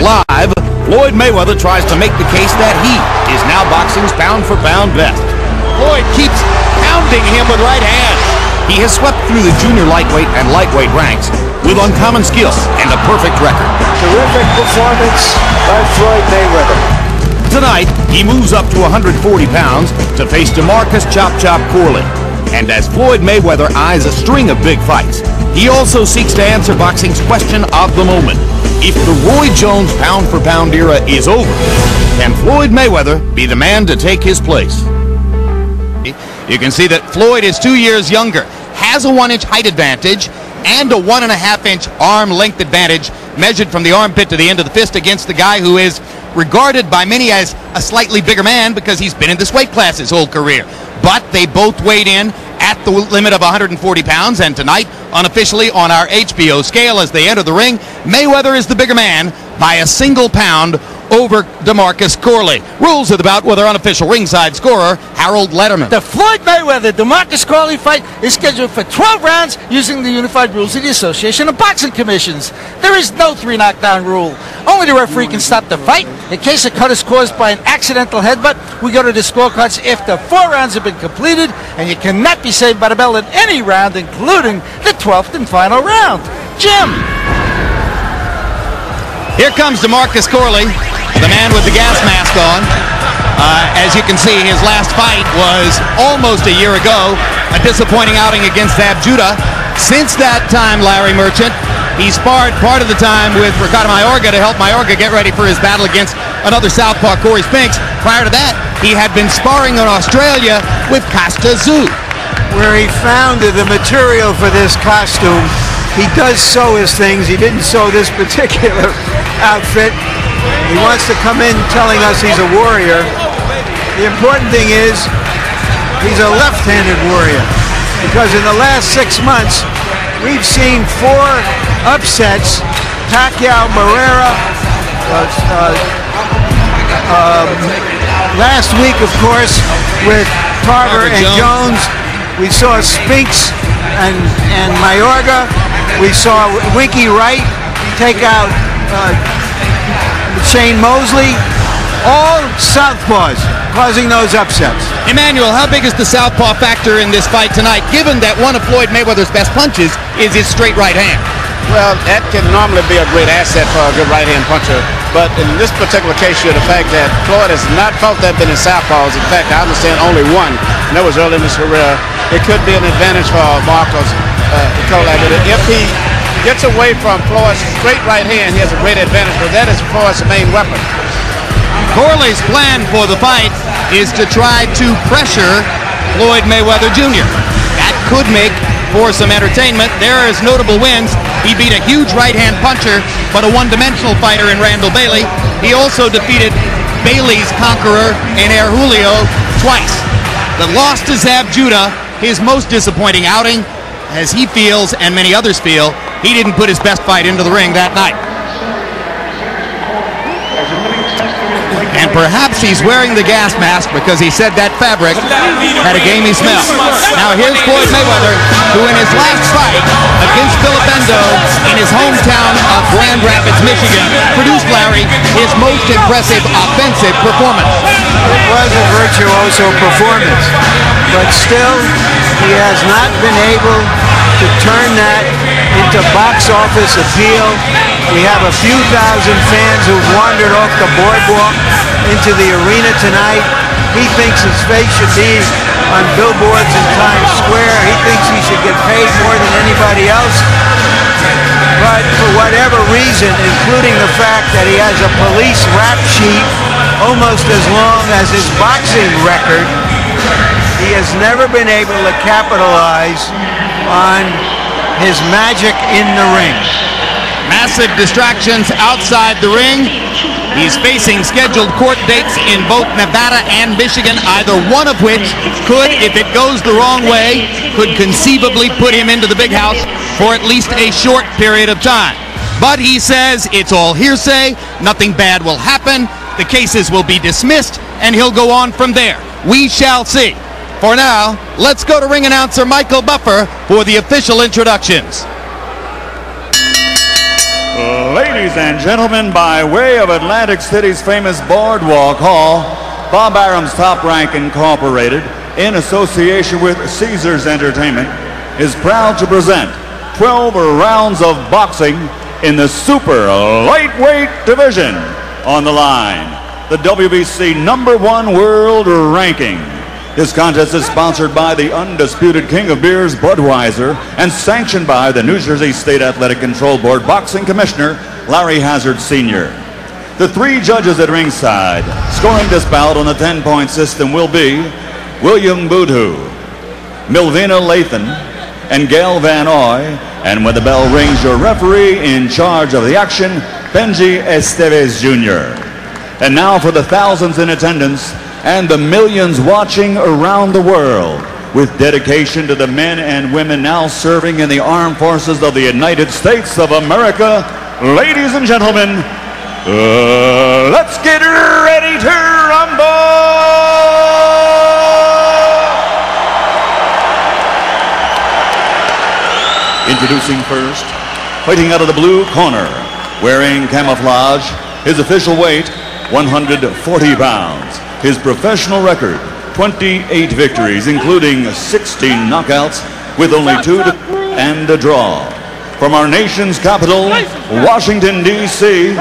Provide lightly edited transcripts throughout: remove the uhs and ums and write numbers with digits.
Live, Floyd Mayweather tries to make the case that he is now boxing's pound-for-pound best. Floyd keeps pounding him with right hands. He has swept through the junior lightweight and lightweight ranks with uncommon skill and a perfect record. Terrific performance by Floyd Mayweather. Tonight, he moves up to 140 pounds to face DeMarcus Chop Chop Corley. And as Floyd Mayweather eyes a string of big fights, he also seeks to answer boxing's question of the moment. If the Roy Jones pound-for-pound era is over, can Floyd Mayweather be the man to take his place? You can see that Floyd is 2 years younger, has a 1-inch height advantage, and a 1.5-inch arm length advantage measured from the armpit to the end of the fist against the guy who is regarded by many as a slightly bigger man because he's been in this weight class his whole career. But they both weighed in at the limit of 140 pounds, and tonight, unofficially on our HBO scale as they enter the ring, Mayweather is the bigger man by a single pound over DeMarcus Corley. Rules of the bout with our unofficial ringside scorer, Harold Letterman. The Floyd Mayweather-DeMarcus Corley fight is scheduled for 12 rounds using the unified rules of the Association of Boxing Commissions. There is no 3-knockdown rule. Only the referee can stop the fight. In case a cut is caused by an accidental headbutt, we go to the scorecards after 4 rounds have been completed, and you cannot be saved by the bell in any round, including the 12th and final round. Jim. Here comes DeMarcus Corley, the man with the gas mask on. As you can see, his last fight was almost a year ago, a disappointing outing against Zab Judah. Since that time, Larry Merchant, he sparred part of the time with Ricardo Mayorga to help Mayorga get ready for his battle against another southpaw, Corey Spinks. Prior to that, he had been sparring in Australia with Costa Zoo, where he found the material for this costume. He does sew his things. He didn't sew this particular outfit. He wants to come in telling us he's a warrior. The important thing is he's a left-handed warrior, because in the last 6 months we've seen 4 upsets. Pacquiao, Barrera, last week of course with Tarver and Jones. We saw Spinks and Mayorga. We saw Winky Wright take out Shane Mosley. All southpaws causing those upsets. Emmanuel, how big is the southpaw factor in this fight tonight, given that one of Floyd Mayweather's best punches is his straight right hand? Well, that can normally be a great asset for a good right-hand puncher, but in this particular case, the fact that Floyd has not fought that many southpaws. In fact, I understand only one, and that was early in his career. It could be an advantage for Marcos Corley. If he gets away from Floyd's straight right hand, he has a great advantage, but that is Floyd's main weapon. Corley's plan for the fight is to try to pressure Floyd Mayweather Jr. That could make for some entertainment. There is notable wins. He beat a huge right-hand puncher, but a one-dimensional fighter in Randall Bailey. He also defeated Bailey's conqueror in Air Julio twice. The loss to Zab Judah, his most disappointing outing, as he feels and many others feel, he didn't put his best fight into the ring that night. And perhaps he's wearing the gas mask because he said that fabric had a gamey smell. Now here's Floyd Mayweather, who in his last fight against Filipendo in his hometown of Grand Rapids, Michigan, produced, Larry, his most impressive offensive performance. It was a virtuoso performance, but still he has not been able to turn that into box office appeal. We have a few thousand fans who've wandered off the boardwalk into the arena tonight. He thinks his face should be on billboards in Times Square. He thinks he should get paid more than anybody else. But for whatever reason, including the fact that he has a police rap sheet almost as long as his boxing record, he has never been able to capitalize on his magic in the ring. Massive distractions outside the ring. He's facing scheduled court dates in both Nevada and Michigan, either one of which could, if it goes the wrong way, could conceivably put him into the big house for at least a short period of time. But he says it's all hearsay, nothing bad will happen, the cases will be dismissed, and he'll go on from there. We shall see. For now, let's go to ring announcer Michael Buffer for the official introductions. Ladies and gentlemen, by way of Atlantic City's famous Boardwalk Hall, Bob Arum's Top Rank Incorporated, in association with Caesars Entertainment, is proud to present 12 rounds of boxing in the super lightweight division. On the line, the WBC #1 world ranking. This contest is sponsored by the undisputed king of beers, Budweiser, and sanctioned by the New Jersey State Athletic Control Board Boxing Commissioner, Larry Hazard Sr. The 3 judges at ringside scoring this bout on the 10-point system will be William Boudhou, Milvina Lathan, and Gail Van Oy. And when the bell rings, your referee in charge of the action, Benji Estevez Jr. And now for the thousands in attendance and the millions watching around the world, with dedication to the men and women now serving in the armed forces of the United States of America, ladies and gentlemen, let's get ready to rumble! Introducing first, fighting out of the blue corner, wearing camouflage, his official weight, 140 pounds. His professional record, 28 victories, including 16 knockouts, with only 2 and a draw. From our nation's capital, Washington, D.C.,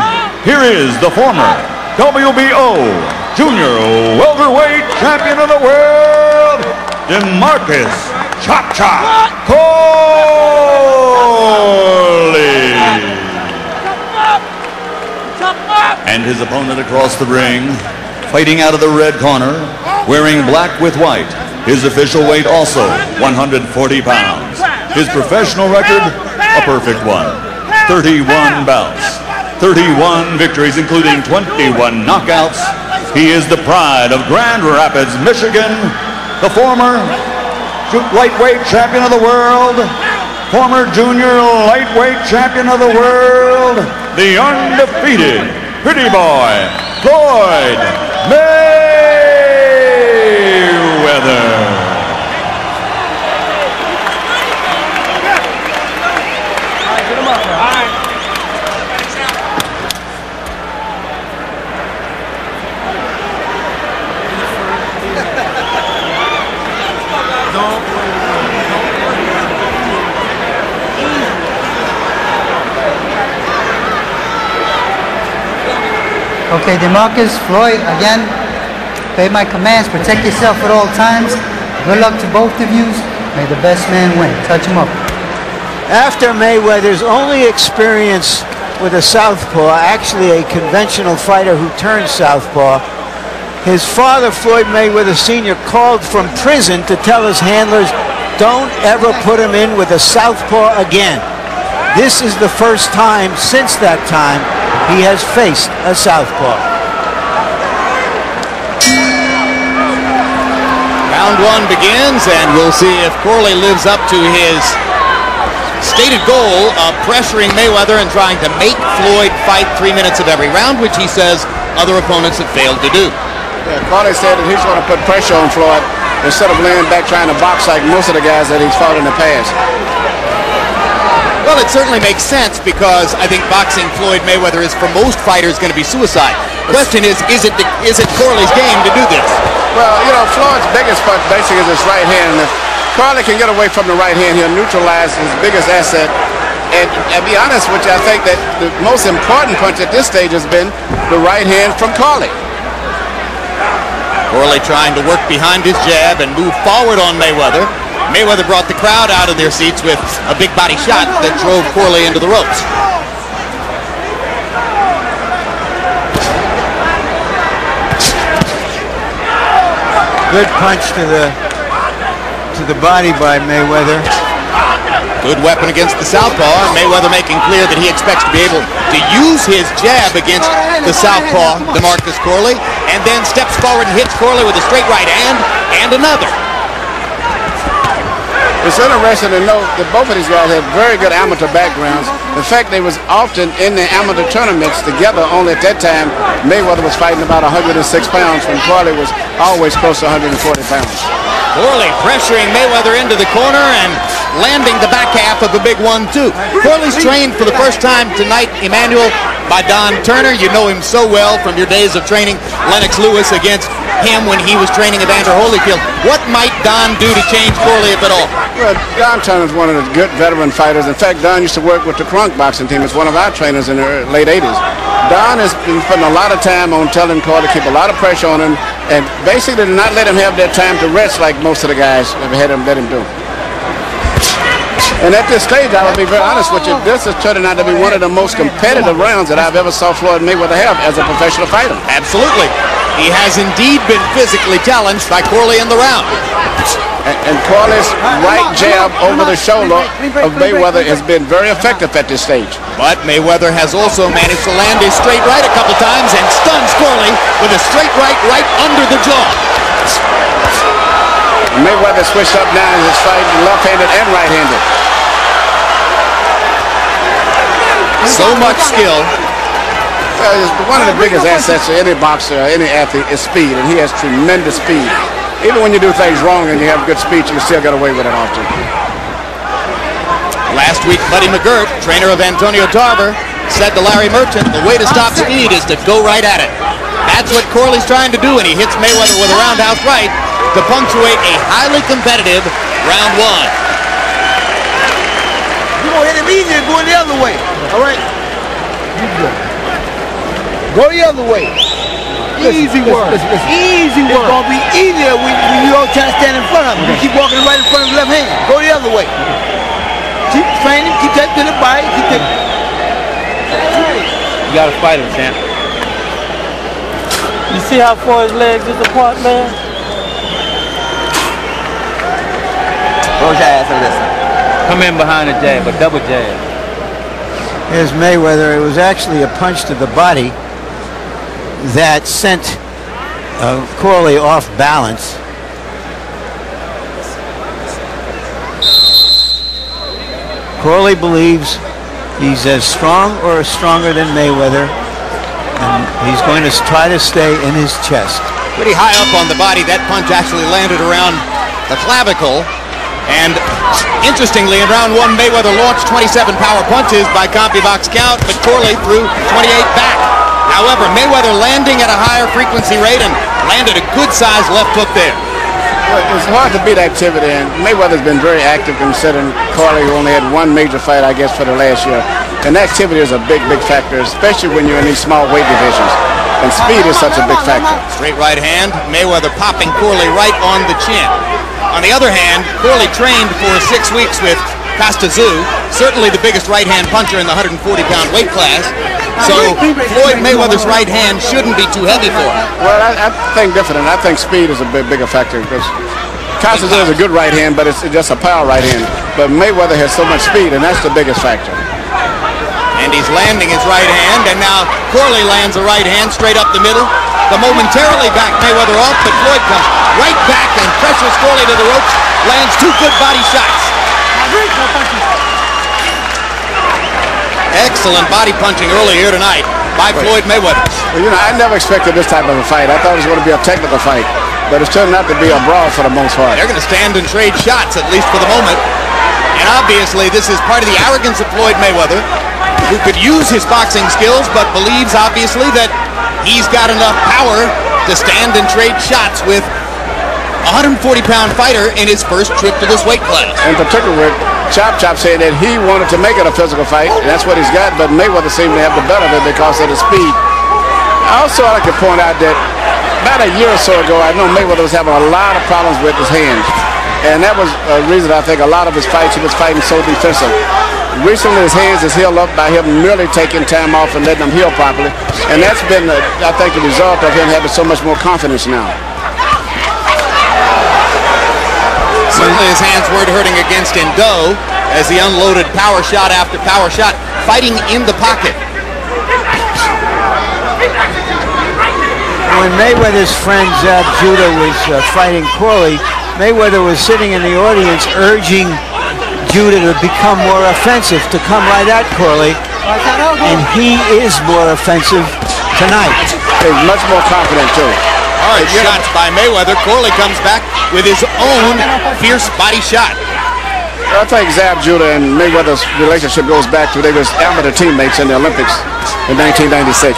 here is the former WBO Junior Welterweight Champion of the World, DeMarcus Chop Chop Corley. And his opponent across the ring, fighting out of the red corner, wearing black with white. His official weight also 140 pounds. His professional record, a perfect one. 31 bouts, 31 victories, including 21 knockouts. He is the pride of Grand Rapids, Michigan, the former lightweight champion of the world, former junior lightweight champion of the world, the undefeated pretty boy, Floyd Mayweather. Okay, DeMarcus, Floyd, again, obey my commands, protect yourself at all times. Good luck to both of you. May the best man win. Touch him up. After Mayweather's only experience with a southpaw, actually a conventional fighter who turned southpaw, his father, Floyd Mayweather Sr., called from prison to tell his handlers, don't ever put him in with a southpaw again. This is the first time since that time he has faced a southpaw. Round 1 begins, and we'll see if Corley lives up to his stated goal of pressuring Mayweather and trying to make Floyd fight 3 minutes of every round, which he says other opponents have failed to do. Yeah, Corley said that he's going to put pressure on Floyd instead of laying back trying to box like most of the guys that he's fought in the past. Well, it certainly makes sense because I think boxing Floyd Mayweather is for most fighters going to be suicide. The question is it Corley's game to do this? Well, you know, Floyd's biggest punch basically is his right hand. And if Corley can get away from the right hand, he'll neutralize his biggest asset. And to be honest with you, I think that the most important punch at this stage has been the right hand from Corley. Corley trying to work behind his jab and move forward on Mayweather. Mayweather brought the crowd out of their seats with a big body shot that drove Corley into the ropes. Good punch to the body by Mayweather. Good weapon against the southpaw, and Mayweather making clear that he expects to be able to use his jab against the southpaw, DeMarcus Corley, and then steps forward and hits Corley with a straight right hand and another. It's interesting to note that both of these guys have very good amateur backgrounds. In fact, they was often in the amateur tournaments together, only at that time Mayweather was fighting about 106 pounds when Corley was always close to 140 pounds. Corley pressuring Mayweather into the corner, and landing the back half of the big 1-2. Corley's trained for the first time tonight, Emmanuel, by Don Turner. You know him so well from your days of training Lennox Lewis against him when he was training Evander Holyfield. What might Don do to change Corley, if at all? Well, Don Turner is one of the good veteran fighters. In fact, Don used to work with the Crunk boxing team. It's one of our trainers in the late 80s. Don has been putting a lot of time on telling Corley to keep a lot of pressure on him and basically to not let him have that time to rest like most of the guys have had him let him do. And at this stage, I will be very honest with you, this is turning out to be one of the most competitive rounds that I've ever saw Floyd Mayweather have as a professional fighter. Absolutely. He has indeed been physically challenged by Corley in the round. And Corley's right jab over the shoulder of Mayweather has been very effective at this stage. But Mayweather has also managed to land his straight right a couple times and stuns Corley with a straight right under the jaw. Mayweather switched up now and is fighting left-handed and right-handed. So much skill. One of the biggest assets of any boxer or any athlete is speed, and he has tremendous speed. Even when you do things wrong and you have good speed, you can still get away with it often. Last week, Buddy McGirt, trainer of Antonio Tarver, said to Larry Merchant, the way to stop speed is to go right at it. That's what Corley's trying to do, and he hits Mayweather with a roundhouse right to punctuate a highly competitive round 1. You're going to hit him easier going the other way. All right? Go the other way. Easy work. Easy work. It's going to be easier when you don't try to stand in front of him. You keep walking right in front of his left hand. Go the other way. Keep training. Keep that to the body. Keep that. You got to fight him, champ. You see how far his legs is apart, man? Close your ass and listen. Come in behind the jab, a double jab. Here's Mayweather. It was actually a punch to the body that sent Corley off balance. Corley believes he's as strong or stronger than Mayweather, and he's going to try to stay in his chest. Pretty high up on the body. That punch actually landed around the clavicle. And interestingly, in round 1, Mayweather launched 27 power punches by CompuBox count, but Corley threw 28 back. However, Mayweather landing at a higher frequency rate and landed a good-sized left hook there. Well, it's hard to beat activity, and Mayweather's been very active considering Corley only had one major fight, I guess, for the last year. And activity is a big, big factor, especially when you're in these small weight divisions. And speed is such a big factor. Straight right hand, Mayweather popping Corley right on the chin. On the other hand, Corley trained for 6 weeks with Costa-Zoo, certainly the biggest right-hand puncher in the 140-pound weight class. So Floyd Mayweather's right hand shouldn't be too heavy for him. Well, I think different. I think speed is a bigger factor because Costa-Zoo is a good right hand, but it's just a power right hand. But Mayweather has so much speed, and that's the biggest factor. And he's landing his right hand, and now Corley lands a right hand straight up the middle. The momentarily back Mayweather off, but Floyd comes right back and pressures Corley to the ropes, lands 2 good body shots. Excellent body punching early here tonight by Floyd Mayweather. Well, you know, I never expected this type of a fight. I thought it was going to be a technical fight, but it's turning out to be a brawl for the most part. They're going to stand and trade shots, at least for the moment. And obviously, this is part of the arrogance of Floyd Mayweather, who could use his boxing skills, but believes, obviously, that he's got enough power to stand and trade shots with a 140-pound fighter in his first trip to this weight class. In particular, with Chop saying that he wanted to make it a physical fight, and that's what he's got, but Mayweather seemed to have the better of it because of the speed. I also like to point out that about a year or so ago, I know Mayweather was having a lot of problems with his hands, and that was a reason I think a lot of his fights, he was fighting so defensive. Recently, his hands is healed up by him merely taking time off and letting them heal properly, and that's been, I think, the result of him having so much more confidence now. Certainly his hands weren't hurting against Indo as he unloaded power shot after power shot, fighting in the pocket. When Mayweather's friend Zab Judah was fighting Corley, Mayweather was sitting in the audience urging Judah to become more offensive, to come right at Corley, and he is more offensive tonight. He's much more confident too. Hard shots by Mayweather. Corley comes back with his own fierce body shot. I think Zab Judah and Mayweather's relationship goes back to they were amateur teammates in the Olympics in 1996.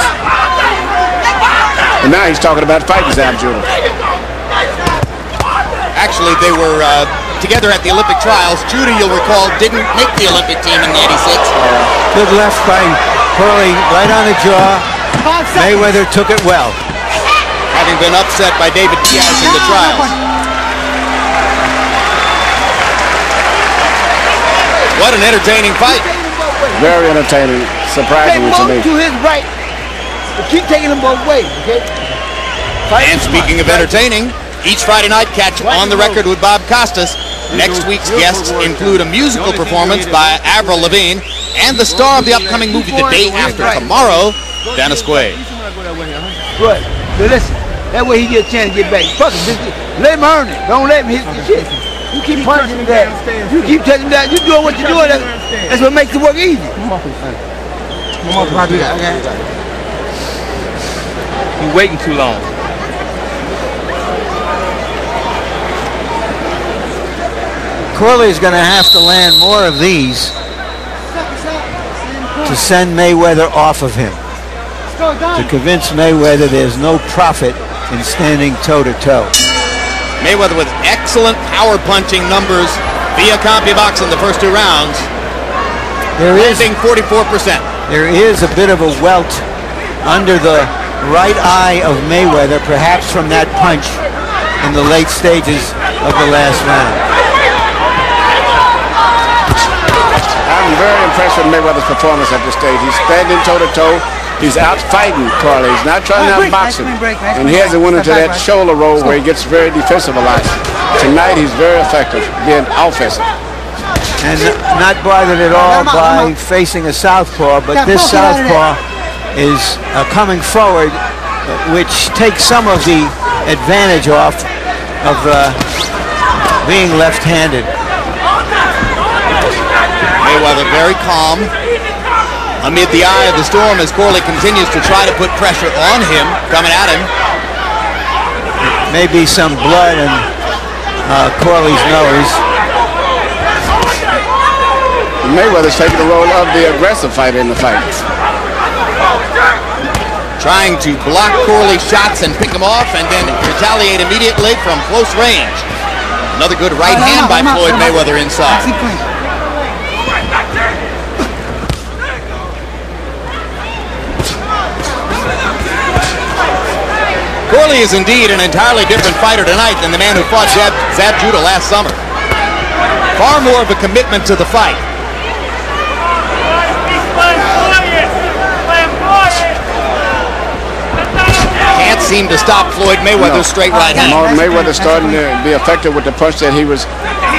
And now he's talking about fighting Zab Judah. Actually, they were together at the Olympic trials. Judah, you'll recall, didn't make the Olympic team in '96. Good left by Corley, right on the jaw. Mayweather took it well. Having been upset by David Diaz in the trials. What an entertaining fight. Very entertaining, surprisingly to me. To his right. But keep taking them both ways, okay? And speaking of entertaining, each Friday night catch On the Record with Bob Costas. Next week's guests include a musical performance by Avril Lavigne and the star of the upcoming movie The Day After Tomorrow, Dennis Quaid. Good. So listen, that way he gets a chance to get back. Fuck him. Just let him earn it. Don't let him hit the shit. You keep punching him down. You keep touching him down. You doing what you're doing. That's what makes the work easy. You're waiting too long. Corley is going to have to land more of these to send Mayweather off of him. To convince Mayweather there's no profit in standing toe-to-toe. Mayweather with excellent power punching numbers via CompuBox in the first 2 rounds. There is 44%. There is a bit of a welt under the right eye of Mayweather, perhaps from that punch in the late stages of the last round. I'm very impressed with Mayweather's performance at this stage. He's standing toe-to-toe. He's out fighting Corley. He's not trying to outbox him. And he hasn't went into that shoulder roll where he gets very defensive a lot. Tonight he's very effective, being offensive. And not bothered at all by facing a southpaw, but this southpaw is coming forward, which takes some of the advantage off of being left-handed. Mayweather very calm amid the eye of the storm as Corley continues to try to put pressure on him, coming at him. Maybe some blood in Corley's nose. Mayweather's taking the role of the aggressive fighter in the fight. Trying to block Corley's shots and pick him off and then retaliate immediately from close range. Another good right hand by Floyd Mayweather inside. Corley is indeed an entirely different fighter tonight than the man who fought Zab Judah last summer. Far more of a commitment to the fight. Can't seem to stop Floyd Mayweather's straight right hand. Mayweather's starting to be effective with the punch that he was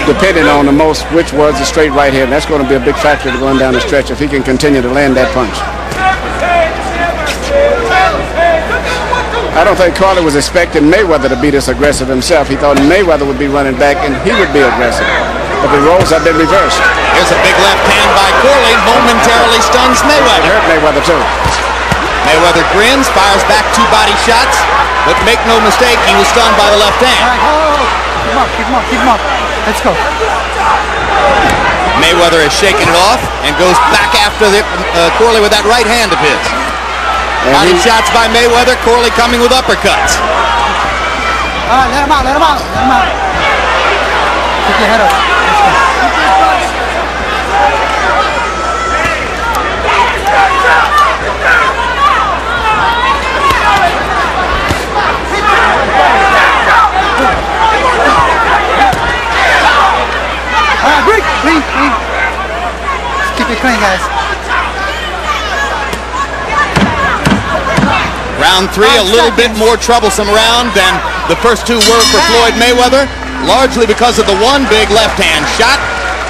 depending on the most, which was the straight right hand. That's going to be a big factor going down the stretch if he can continue to land that punch. I don't think Corley was expecting Mayweather to be this aggressive himself. He thought Mayweather would be running back and he would be aggressive. But the roles have been reversed. Here's a big left hand by Corley, momentarily stuns Mayweather. It hurt Mayweather too. Mayweather grins, fires back 2 body shots, but make no mistake, he was stunned by the left hand. Keep him up, keep him up. Let's go. Mayweather is shaking it off and goes back after Corley with that right hand of his. Body shots by Mayweather, Corley coming with uppercuts. All right, let him out, let him out, let him out. Keep your head up. All right, breathe, breathe, breathe. Just keep it clean, guys. Round 3, a little bit more troublesome round than the first 2 were for Floyd Mayweather, largely because of the one big left-hand shot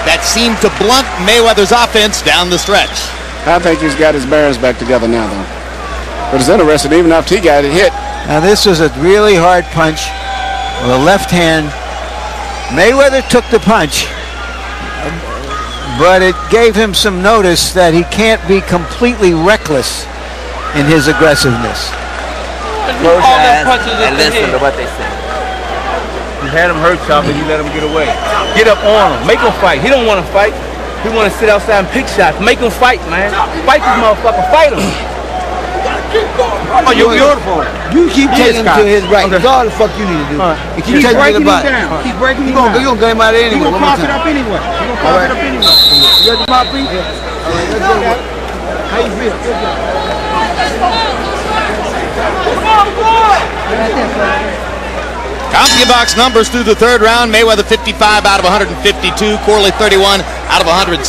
that seemed to blunt Mayweather's offense down the stretch. I think he's got his bearings back together now, though. But it's interesting, even after he got it hit. Now this was a really hard punch with a left hand. Mayweather took the punch, but it gave him some notice that he can't be completely reckless in his aggressiveness. Close your eyes and listen to what they say. had him hurt, Chop, and you let him get away. Get up on him. Make him fight. He don't want to fight. He want to sit outside and pick shots. Make him fight, man. Fight this motherfucker. Fight him. Oh, you're beautiful. You keep taking him to his right. That's all the fuck you need to do. You keep breaking him down. Keep breaking him down. You're going to get him out of there anyway. You're going to cough it up anyway. You're going to cough it up anyway. You got the mouthpiece? All right, let's go. How you feel? CompuBox numbers through the third round. Mayweather 55 out of 152. Corley 31 out of 160.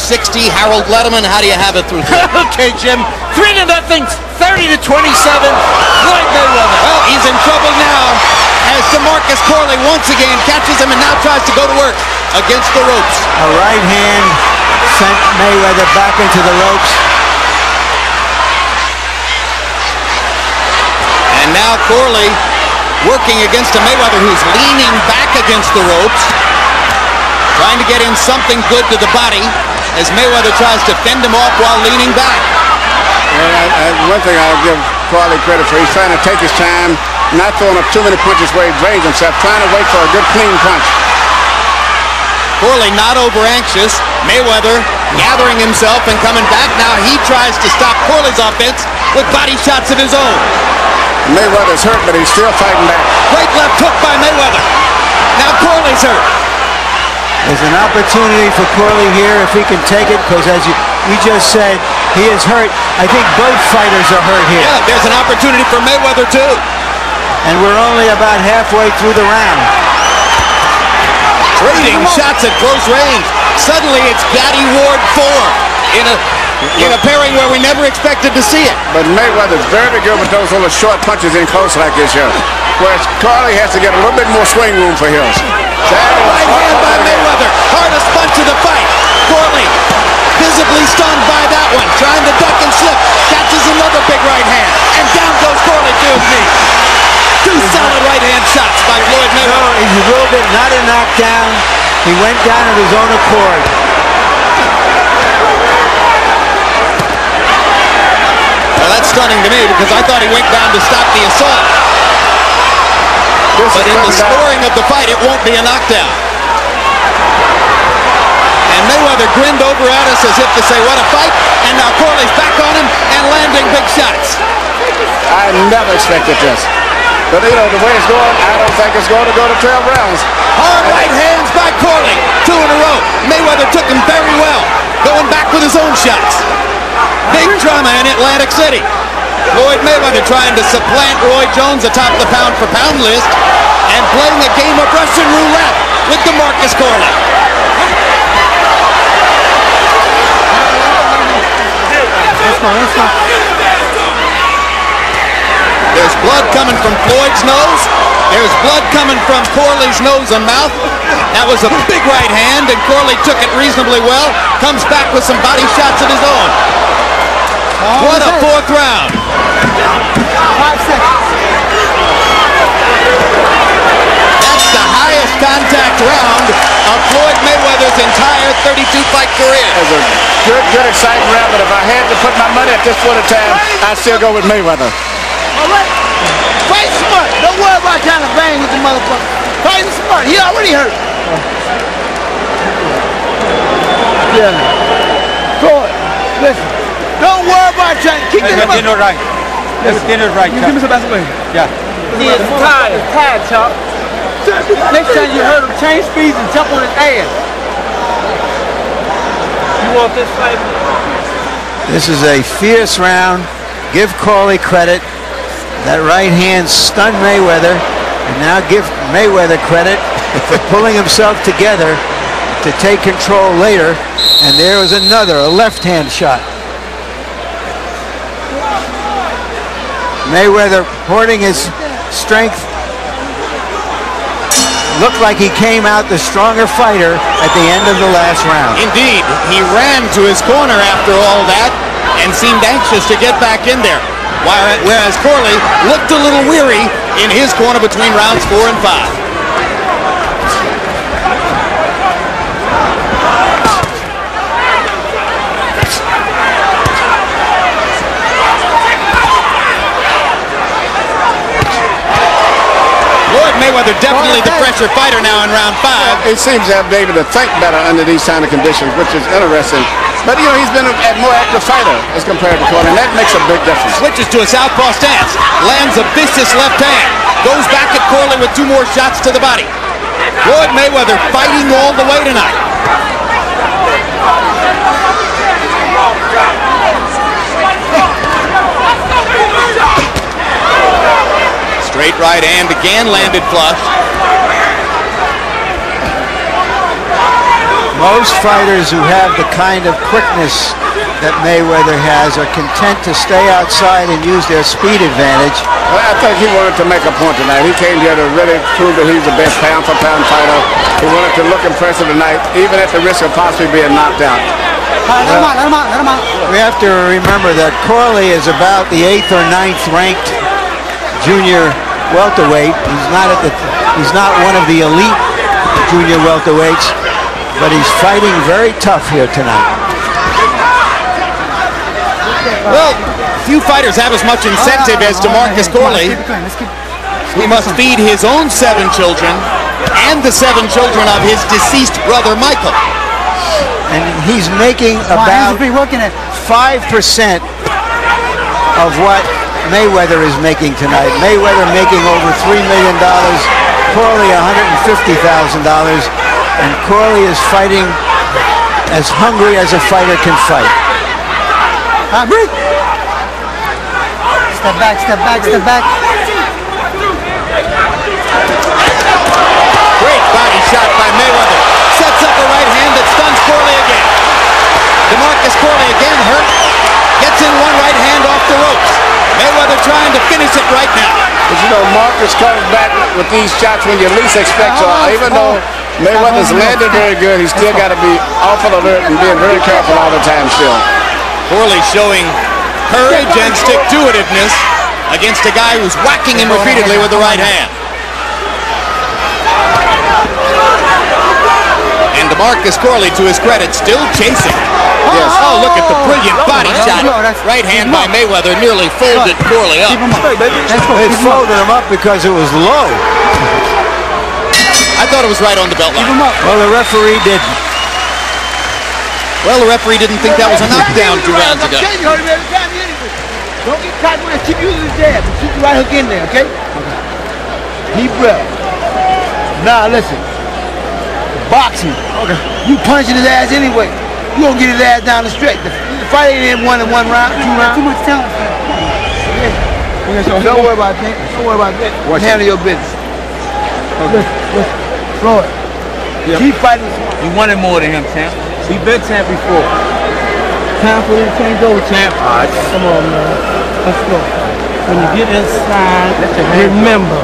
Harold Letterman, how do you have it through three? Okay, Jim. 3-0, 30-27. Floyd Mayweather. Well, he's in trouble now as DeMarcus Corley once again catches him and now tries to go to work against the ropes. A right hand sent Mayweather back into the ropes. And now Corley working against a Mayweather who's leaning back against the ropes, trying to get in something good to the body as Mayweather tries to fend him off while leaning back. And one thing I'll give Corley credit for, he's trying to take his time, not throwing up too many punches where he drains himself, trying to wait for a good clean punch. Corley not over anxious. Mayweather gathering himself and coming back. Now he tries to stop Corley's offense with body shots of his own. Mayweather's hurt, but he's still fighting back. Great left hook by Mayweather. Now Corley's hurt. There's an opportunity for Corley here if he can take it, because as we just said, he is hurt. I think both fighters are hurt here. Yeah, there's an opportunity for Mayweather too. And we're only about halfway through the round. Trading shots at close range. Suddenly it's Gaddy Ward 4 in a pairing where we never expected to see it. But Mayweather's very good with those little short punches in close like this here. Whereas Corley has to get a little bit more swing room for his. Right hand by Mayweather. Hardest punch of the fight. Corley visibly stunned by that one. Trying to duck and slip. Catches another big right hand. And down goes Corley to his knee. Two solid right hand shots by Floyd Mayweather. He's a little bit not a knockdown. He went down of his own accord. Well, that's stunning to me because I thought he went down to stop the assault. But in the scoring of the fight, it won't be a knockdown. And Mayweather grinned over at us as if to say, what a fight. And now Corley's back on him and landing big shots. I never expected this. But, you know, the way it's going, I don't think it's going to go to 12 rounds. Hard right hands by Corley. 2 in a row. Mayweather took him very well. Going back with his own shots. Big drama in Atlantic City. Floyd Mayweather trying to supplant Roy Jones atop the pound-for-pound list and playing a game of Russian roulette with DeMarcus Corley. There's blood coming from Floyd's nose. There's blood coming from Corley's nose and mouth. That was a big right hand, and Corley took it reasonably well. Comes back with some body shots of his own. What a fourth round. 5 seconds. That's the highest contact round of Floyd Mayweather's entire 32-fight career. It was a good, exciting round, but if I had to put my money at this point in time, I'd still go with Mayweather. All right. Fight smart. Don't worry about trying to bang with the motherfucker. Fight smart. He already hurt. Yeah. Floyd, listen. Don't worry about trying to kick him up. Right. Everything is right, Chop. Give me some basketball. Yeah. He is tired. Tired, Chop. Next time you hurt him, change speeds and jump on his ass. You want this fight? This is a fierce round. Give Corley credit. That right hand stunned Mayweather. And now give Mayweather credit for pulling himself together to take control later. And there was another, a left hand shot. Mayweather hoarding his strength. Looked like he came out the stronger fighter at the end of the last round. Indeed, he ran to his corner after all that and seemed anxious to get back in there. Whereas Corley looked a little weary in his corner between rounds 4 and 5. Mayweather definitely the pressure fighter now in round 5. He seems to have been able to think better under these kind of conditions, which is interesting. But, you know, he's been a more active fighter as compared to Corley, and that makes a big difference. Switches to a southpaw stance. Lands a vicious left hand. Goes back at Corley with 2 more shots to the body. Floyd Mayweather fighting all the way tonight. Straight right hand again, landed flush. Most fighters who have the kind of quickness that Mayweather has are content to stay outside and use their speed advantage. Well, I think he wanted to make a point tonight. He came here to really prove that he's the best pound-for-pound fighter. He wanted to look impressive tonight, even at the risk of possibly being knocked out. We have to remember that Corley is about the 8th or 9th ranked junior welterweight. He's not one of the elite junior welterweights, but he's fighting very tough here tonight. Well, few fighters have as much incentive as DeMarcus Corley. He must feed his own 7 children and the 7 children of his deceased brother Michael. And he's making about 5% of what Mayweather is making tonight. Mayweather making over $3 million, Corley $150,000, and Corley is fighting as hungry as a fighter can fight. Step back, step back, step back. Great body shot by Mayweather. Sets up a right hand that stuns Corley again. DeMarcus Corley again hurt. Gets in one right hand off the ropes. Mayweather trying to finish it right now. But you know, Marcus comes back with these shots when you least expect. So even though Mayweather's landed very good, he's still got to be awful alert and being very careful all the time still. Corley showing courage and stick-to-itiveness against a guy who's whacking him repeatedly with the right hand. And DeMarcus Corley, to his credit, still chasing. Yes. Oh, look at the brilliant body shot. Right hand by Mayweather nearly folded Corley up. It folded him up because it was low. I thought it was right on the belt line. Well, the referee didn't. Well, the referee didn't think that was a knockdown 2 rounds ago. Don't get caught when keep using the jab. Keep the right hook in there, okay? Deep breath. Now listen. Boxing. Okay. You punching his ass anyway. You gonna get his ass down the stretch. The fight ain't in 1 round, 2 rounds. Too much talent. Don't worry about that. Don't worry about that. Handle your business. Okay. Listen. Floyd. Yep. Keep fighting. You wanted more than him, champ. He been champ before. Time for you to change over, champ. All right. Come on, man. Let's go. When you get inside, remember,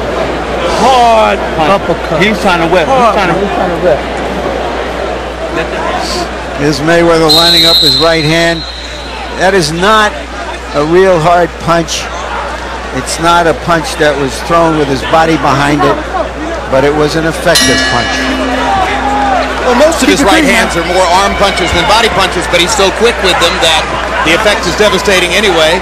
hard uppercut. He's trying to whip. He's trying to whip. Here's Mayweather lining up his right hand. That is not a real hard punch. It's not a punch that was thrown with his body behind it, but it was an effective punch. Well, most of his right hands are more arm punches than body punches, but he's so quick with them that the effect is devastating anyway.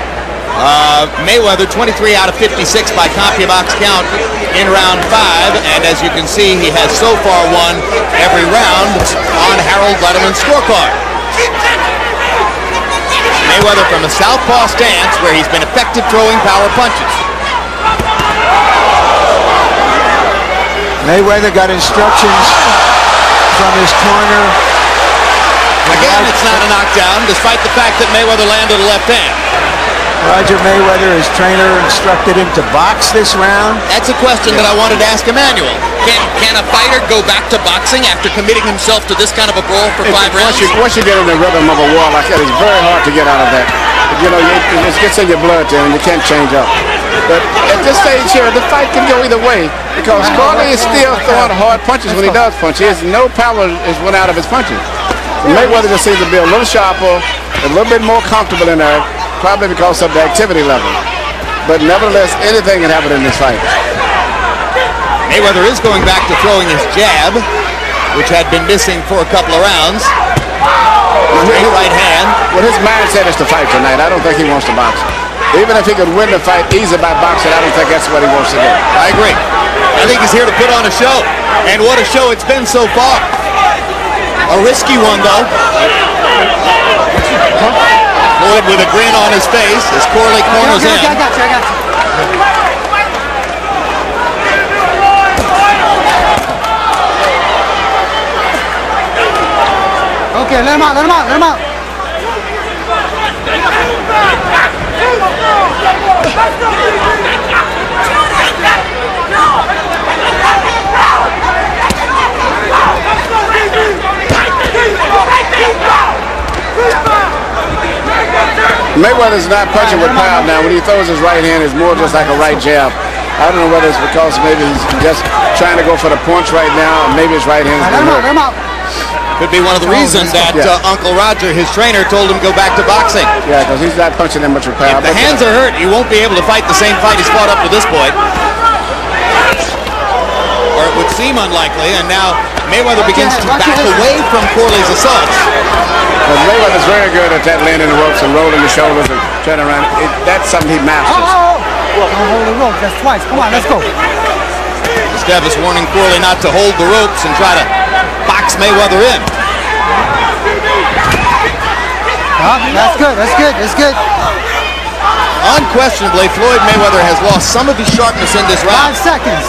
Mayweather 23 out of 56 by CompuBox count in round 5, and as you can see, he has so far won every round on Harold Letterman's scorecard. Mayweather from a southpaw stance where he's been effective throwing power punches. Mayweather got instructions from his corner. Again, it's not a knockdown, despite the fact that Mayweather landed a left hand. Roger Mayweather, his trainer, instructed him to box this round. That's a question that I wanted to ask Emmanuel. Can a fighter go back to boxing after committing himself to this kind of a brawl for 5 rounds? Once you get in the rhythm of a war like that, it's very hard to get out of that. You know, it gets in your blood then, and you can't change up. But at this stage here, the fight can go either way because Corley is still throwing hard punches when he does punch. He has no power has went out of his punches. Mayweather just seems to be a little sharper, a little bit more comfortable in there, probably because of the activity level. But nevertheless, anything can happen in this fight. Mayweather is going back to throwing his jab, which had been missing for a couple of rounds. Straight right hand. Well, his mindset is to fight tonight. I don't think he wants to box. Even if he could win the fight easy by boxing, I don't think that's what he wants to do. I agree. I think he's here to put on a show. And what a show it's been so far. A risky one, though. Floyd with a grin on his face as Corley corners in. I got you. Okay, let him out. Mayweather's not punching with power now. When he throws his right hand, it's more just like a right jab. I don't know whether it's because maybe he's just trying to go for the punch right now, or maybe his right hand is going to hurt. Let him out. Could be one of the reasons that Uncle Roger, his trainer, told him to go back to boxing. Yeah, because he's not punching that much with power. If the hands are hurt, he won't be able to fight the same fight he's fought up to this point. Or it would seem unlikely, and now Mayweather begins to back away from Corley's assaults. But Mayweather's very good at that, landing the ropes and rolling the shoulders and turning around. That's something he masters. Don't hold the rope. That's twice. Come on, let's go. Esteves warning Corley not to hold the ropes and try to box Mayweather in. That's good. Unquestionably, Floyd Mayweather has lost some of his sharpness in this round. 5 seconds.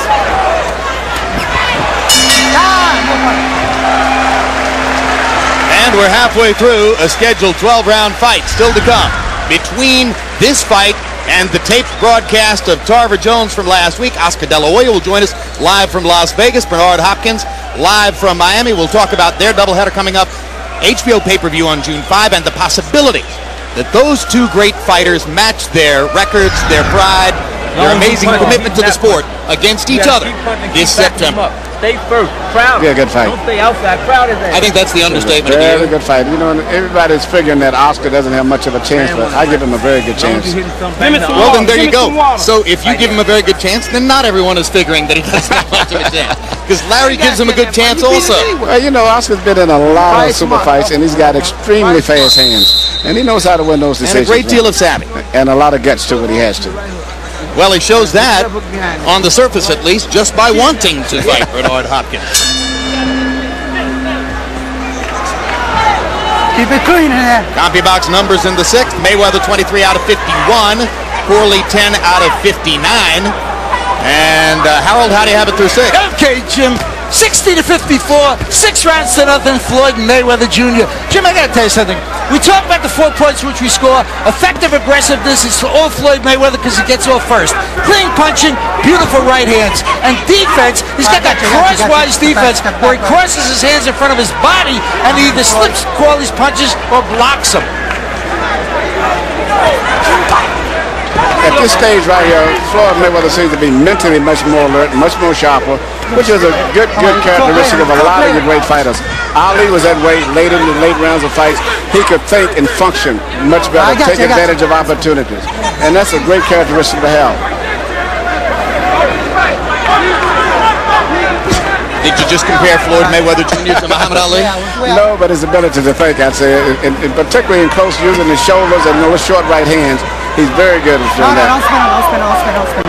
And we're halfway through a scheduled 12-round fight still to come between this fight and the taped broadcast of Tarver Jones from last week. Oscar De La Hoya will join us live from Las Vegas. Bernard Hopkins live from Miami. We'll talk about their doubleheader coming up. HBO pay-per-view on June 5 and the possibility that those two great fighters match their records, their pride, their amazing commitment to the sport against each other this September. Stay first. Crowd. Be a good fight. Don't stay outside. Crowd is there. I think that's the understatement of the Very year. good fight. You know, everybody's figuring that Oscar doesn't have much of a chance, but I give him a very good chance. Well, then there you go. So if you give him a very good chance, then not everyone is figuring that he doesn't have much of a chance. Because Larry gives him a good chance also. Well, you know, Oscar's been in a lot of super fights, and he's got extremely fast hands. And he knows how to win those decisions. And a great deal of savvy. And a lot of guts, too, when he has to. Well, he shows that, on the surface at least, just by wanting to fight Bernard Hopkins. Keep it clean in there. CompuBox numbers in the 6th. Mayweather 23 out of 51. Corley 10 out of 59. And Harold, how do you have it through 6? Okay, Jim. 60-54, 6 rounds to nothing, Floyd Mayweather Jr. Jim, I gotta tell you something. We talk about the 4 points which we score. Effective aggressiveness is for all Floyd Mayweather because he gets off first. Clean punching, beautiful right hands. And defense, he's got that crosswise defense where he crosses his hands in front of his body and he either slips Corley's punches or blocks them. At this stage right here, Floyd Mayweather seems to be mentally much more alert, much more sharper, which is a good characteristic of a lot of your great fighters. Ali was that way late in the late rounds of fights. He could think and function much better, take advantage of opportunities. And that's a great characteristic to have. Did you just compare Floyd Mayweather Jr. to Muhammad Ali? No, but his ability to think, I'd say, and particularly in close, using his shoulders and those short right hands, he's very good at doing that. Don't spin.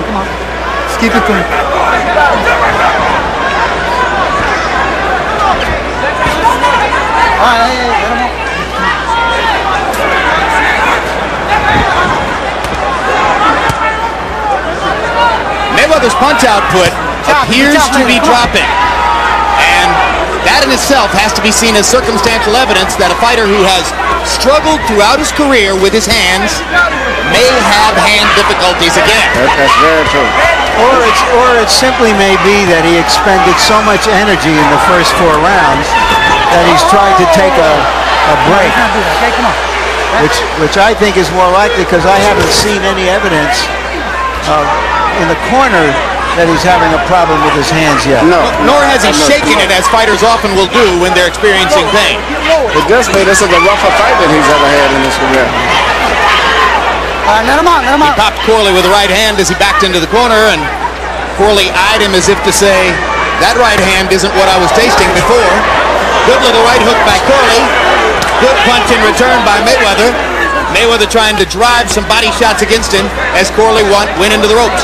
Come on. Let's keep it clean. All right, Mayweather's punch output appears to be dropping. And that in itself has to be seen as circumstantial evidence that a fighter who has struggled throughout his career with his hands may have hand difficulties again. That's very true. Or it simply may be that he expended so much energy in the first 4 rounds that he's tried to take a break. Which I think is more likely because I haven't seen any evidence in the corner that he's having a problem with his hands yet. No. Nor has he shaken it as fighters often will do when they're experiencing pain. It does mean this is a rougher fight than he's ever had in his career. Let him out. He popped Corley with the right hand as he backed into the corner, and Corley eyed him as if to say, that right hand isn't what I was tasting before. Good little right hook by Corley. Good punch in return by Mayweather. Mayweather trying to drive some body shots against him as Corley went into the ropes.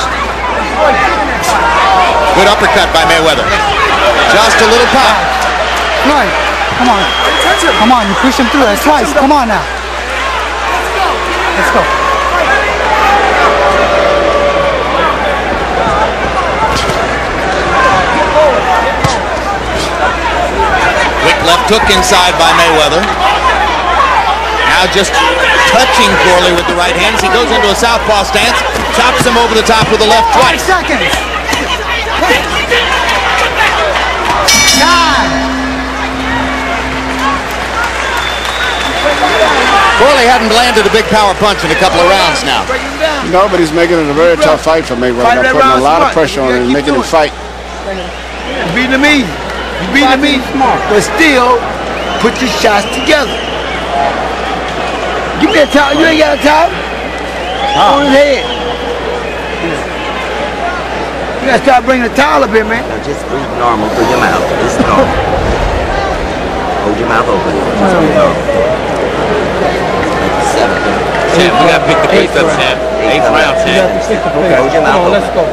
Good uppercut by Mayweather. Just a little pop. Floyd, come on. Come on, you push him through. That's twice. Come on now. Let's go. Quick left hook inside by Mayweather. Now just touching Corley with the right hands. He goes into a southpaw stance, chops him over the top with the left twice. 5 seconds. 9. Corley hadn't landed a big power punch in a couple of rounds now. No, but he's making it a very tough fight for Mayweather. They're putting a lot of pressure on him and making him fight. You beat him easy. You beat him easy, but still put your shots together. Give me a towel. You ain't got a towel? On his head. You gotta start bringing the towel up here, man. Now just breathe normal through your mouth. This is normal. Hold your mouth open. Just breathe normal. Champ, we gotta pick the pace up, champ. 8th round, champ. Okay, hold your mouth open. Let's go.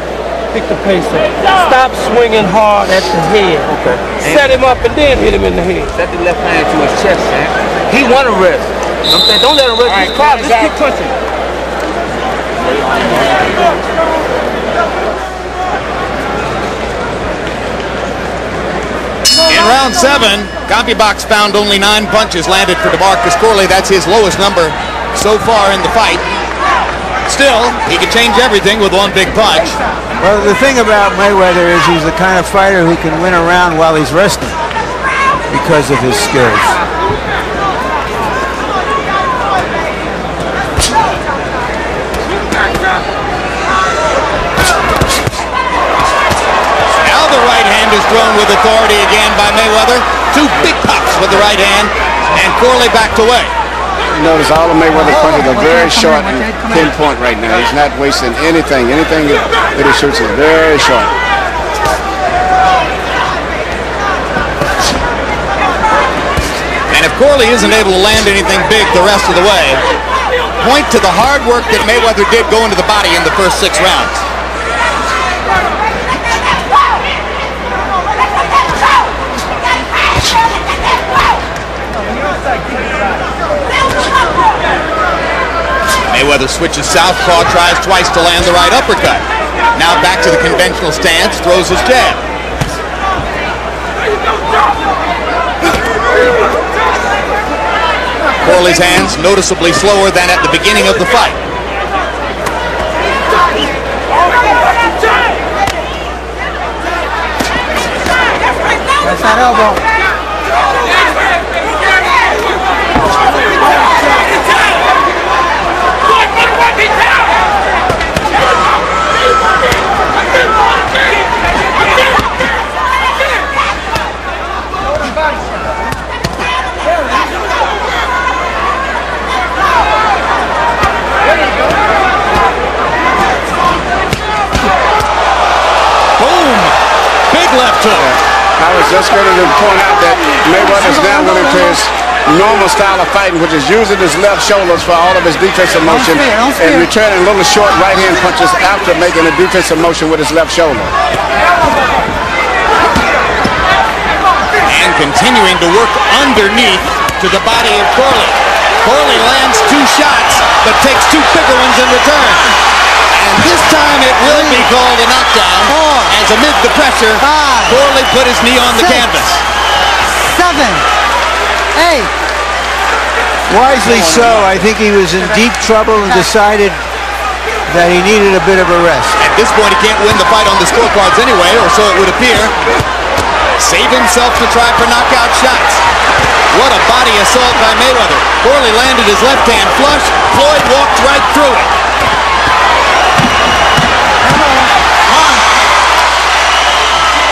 Pick the pace up. Stop swinging hard at the head. Okay. Set him up and then hit him in the head. Set the left hand to his chest, champ. He want to rest. I'm saying, don't let him rest. He's caught. Just keep punching. In round 7, CompuBox found only 9 punches landed for DeMarcus Corley. That's his lowest number so far in the fight. Still, he can change everything with one big punch. Well, the thing about Mayweather is he's the kind of fighter who can win a round while he's resting because of his skills. Now the right hand is thrown with authority again by Mayweather. 2 big pops with the right hand, and Corley backed away. You notice all of Mayweather's punches are very short and pinpoint right now. He's not wasting anything. Anything that he shoots is very short. And if Corley isn't able to land anything big the rest of the way, point to the hard work that Mayweather did go into the body in the first 6 rounds. Mayweather switches southpaw, tries twice to land the right uppercut. Now back to the conventional stance, throws his jab. Corley's hands noticeably slower than at the beginning of the fight. That's that elbow. Left hook. I was just going to point out that Mayweather's now went into his normal style of fighting, which is using his left shoulders for all of his defensive motion and returning little short right-hand punches after making a defensive motion with his left shoulder. And continuing to work underneath to the body of Corley. Corley lands 2 shots, but takes 2 bigger ones in return. And this time it will be called a knockdown, as amid the pressure, Corley put his knee on the canvas. 7, 8. Wisely so. I think he was in deep trouble and decided that he needed a bit of a rest. At this point, he can't win the fight on the scorecards anyway, or so it would appear. Save himself to try for knockout shots. What a body assault by Mayweather. Corley landed his left hand flush. Floyd walked right through it.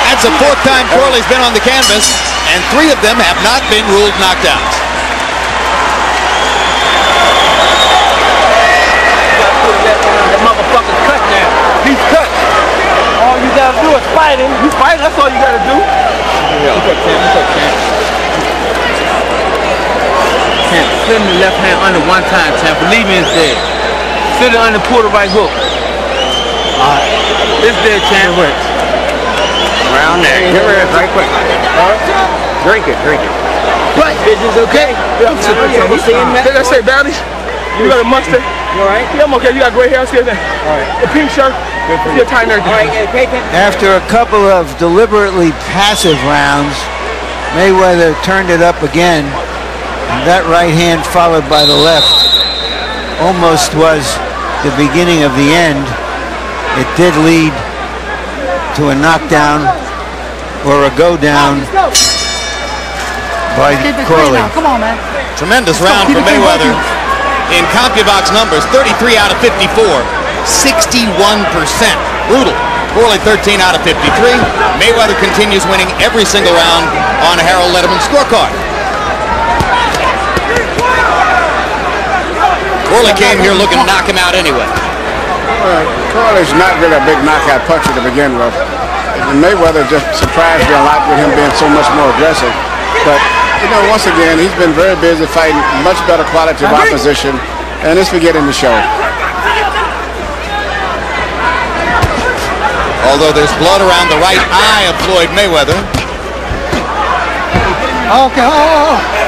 That's the 4th time Corley's been on the canvas, and 3 of them have not been ruled knockdowns. That motherfucker's cut now. He's cut. All you gotta do is fight him. You fight, that's all you gotta do. Champ, send the left hand under one time, champ. Believe me, it's dead. Sit it under, pull the right hook. Alright. It's dead, champ. Down there. Give her a right quick. Drink it, drink it. Right. Is okay? Yeah, let's say baddies. You got a mustard? You all right? Yeah, I'm okay. You got gray hair. See that? All right. The pink shirt. Good for you. Your tie and everything. All right, take it. After a couple of deliberately passive rounds, Mayweather turned it up again. And that right hand followed by the left almost was the beginning of the end. It did lead to a knockdown or a go down by Corley. Come on, man. Tremendous round for Mayweather. In CompuBox numbers, 33 out of 54, 61%. Brutal. Corley 13 out of 53. Mayweather continues winning every single round on Harold Letterman's scorecard. Corley came here looking to knock him out anyway. Corley's not really a big knockout puncher to begin with. And Mayweather just surprised me a lot with him being so much more aggressive. But, you know, once again, he's been very busy fighting much better quality of opposition, and it's beginning to show. Although there's blood around the right eye of Floyd Mayweather. Okay,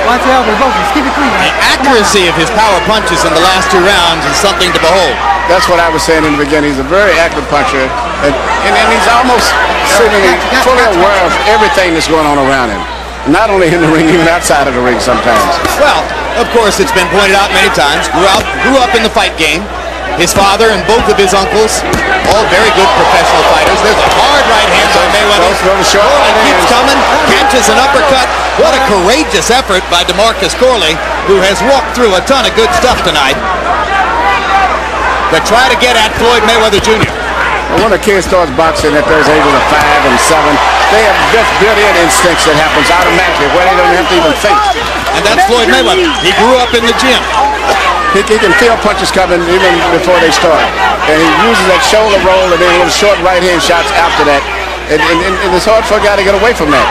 watch the elbows, just keep it clean. The accuracy of his power punches in the last two rounds is something to behold. That's what I was saying in the beginning. He's a very accurate puncher, and he's almost seemingly fully aware of everything that's going on around him. Not only in the ring, even outside of the ring sometimes. Well, of course, it's been pointed out many times. Grew up in the fight game. His father and both of his uncles, all very good professional fighters. There's a hard right hand by Mayweather. Corley keeps coming, catches an uppercut. What a courageous effort by DeMarcus Corley, who has walked through a ton of good stuff tonight. But try to get at Floyd Mayweather Jr. When a kid starts boxing at those ages of 5 and 7, they have just built-in instincts that happens automatically where they don't have to even think. And that's Floyd Mayweather. He grew up in the gym. He can feel punches coming even before they start. And he uses that shoulder roll and then little short right-hand shots after that. And it's hard for a guy to get away from that.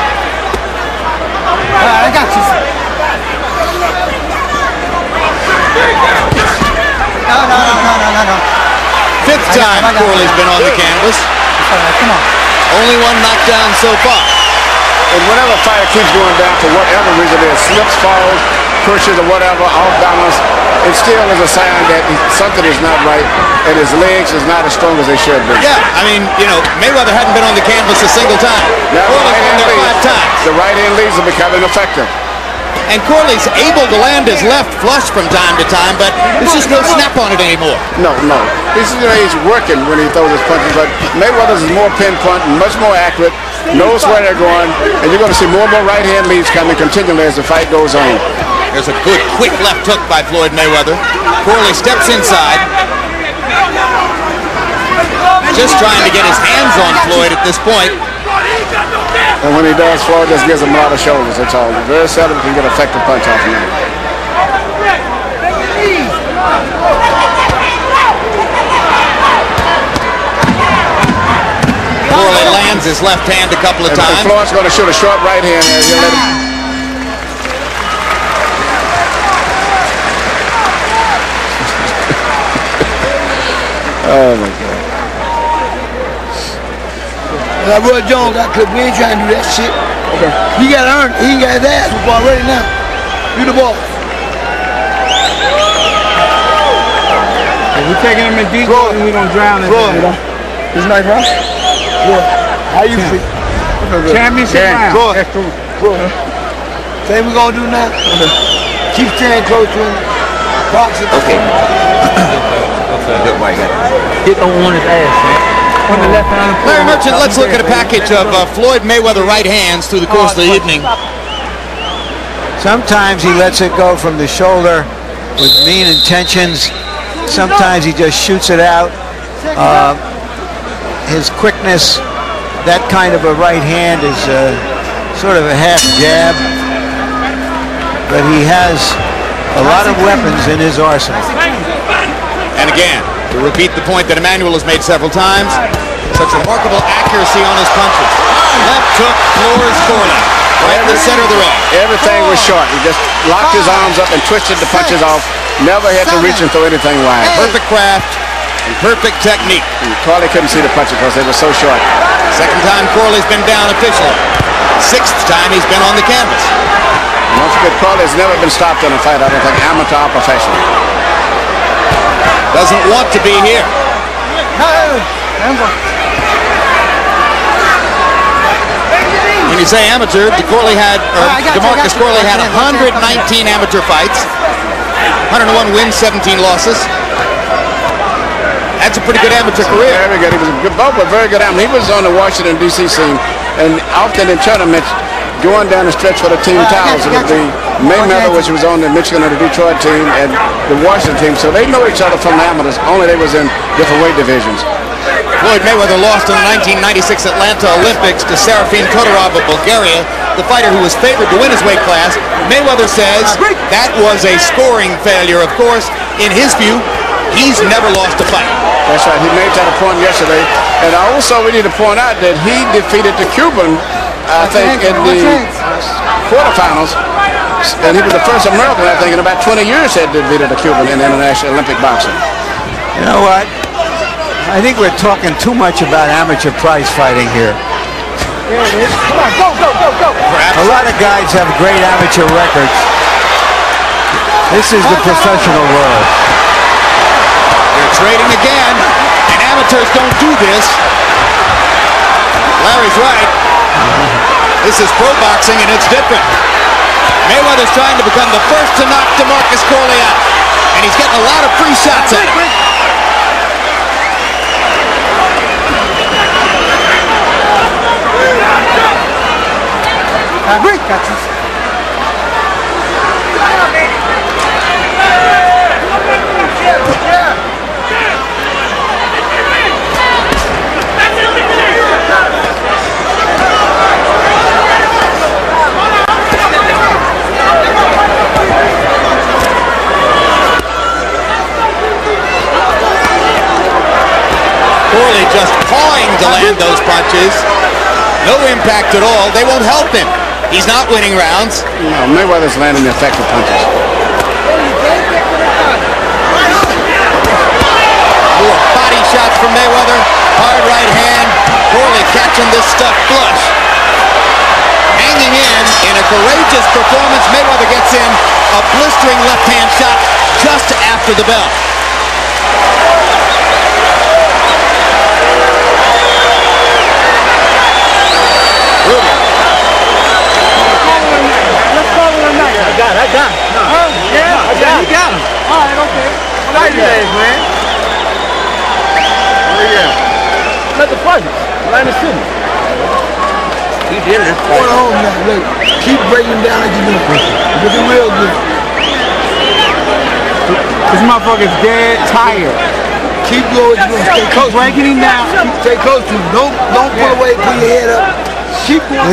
I got you. No. Fifth time Corley's been on the canvas. Come on. Only one knockdown so far. And whenever a fighter keeps going down for whatever reason it is, slips, falls, pushes or whatever, off balance, it still is a sign that something is not right and his legs is not as strong as they should be. Yeah, I mean, you know, Mayweather hadn't been on the canvas a single time. Corley's been there 5 times. The right hand leads are becoming effective. And Corley's able to land his left flush from time to time, but there's just no snap on it anymore. No. He's working when he throws his punches, but Mayweather's is more pinpoint, much more accurate, knows where they're going, and you're going to see more and more right-hand leads coming continually as the fight goes on. There's a good, quick left hook by Floyd Mayweather. Corley steps inside. Just trying to get his hands on Floyd at this point. And when he does, Floyd just gives him a lot of shoulders, that's all. Very seldom can get an effective punch off him. Corley lands his left hand a couple of times. And Floyd's going to shoot a short right hand there. He'll let him. Oh my God. Like Roy Jones, we ain't trying to do that shit. Okay. He got to earn it. He ain't got his ass whooped already now. You the ball. We're taking him in deep water and we're going to drown him. This nice, bro? How you feel? Championship round. Same we going to do now? Keep staying close to him. Boxing. Okay. Good white guy. Hit on his ass, man. On the left hand. Larry Merchant, let's look at a package of Floyd Mayweather right hands through the course of the evening. Sometimes he lets it go from the shoulder with mean intentions. Sometimes he just shoots it out. His quickness, that kind of a right hand is sort of a half jab. But he has a lot of weapons in his arsenal. And again, to repeat the point that Emmanuel has made several times, such remarkable accuracy on his punches. Left hook floors Corley, right in the center of the ring. Everything was short. He just locked his arms up and twisted the punches off. Never had to reach and throw anything wide. Perfect craft, Perfect technique. Corley couldn't see the punches because they were so short. Second time Corley's been down officially. Sixth time he's been on the canvas. And don't forget, Corley has never been stopped in a fight, I don't think, amateur or professional. Doesn't want to be here. When you say amateur, DeMarcus Corley had 119 amateur fights, 101 wins, 17 losses. That's a pretty good amateur career. Very good. He was a good, both were very good amateur. He was on the Washington, D.C. scene, and often in tournaments, going down the stretch for the team titles. It would be Mayweather, which was on the Michigan and the Detroit team, and the Washington team. So they know each other from the amateurs, only they was in different weight divisions. Floyd Mayweather lost in the 1996 Atlanta Olympics to Serafin Todorov of Bulgaria, the fighter who was favored to win his weight class. Mayweather says that was a scoring failure. Of course, in his view, he's never lost a fight. That's right. He made that a point yesterday. And also, we need to point out that he defeated the Cuban, I think, in the quarterfinals. And he was the first American, I think, in about 20 years that defeated a Cuban in international Olympic boxing. You know what? I think we're talking too much about amateur prize fighting here. There it is. Come on, go. A lot of guys have great amateur records. This is the professional world. They're trading again, and amateurs don't do this. Larry's right. This is pro boxing, and it's different. Mayweather's trying to become the first to knock DeMarcus Corley out, and he's getting a lot of free shots at him. Corley just pawing to land those punches. No impact at all. They won't help him. He's not winning rounds. No, Mayweather's landing effective punches. More body shots from Mayweather. Hard right hand. Corley catching this stuff flush. Hanging in a courageous performance. Mayweather gets in a blistering left-hand shot just after the bell. I got him. Oh, yeah, you got him. All right, okay. Well, nice days, man. Where you at? Let the party. Atlantic City. He did it. Hold on, man. Look, keep breaking down like you're doing. You're looking real good. This motherfucker's dead tired. Keep going. Stay close. Breaking him down. Stay close to him. Don't pull away. Put your head up.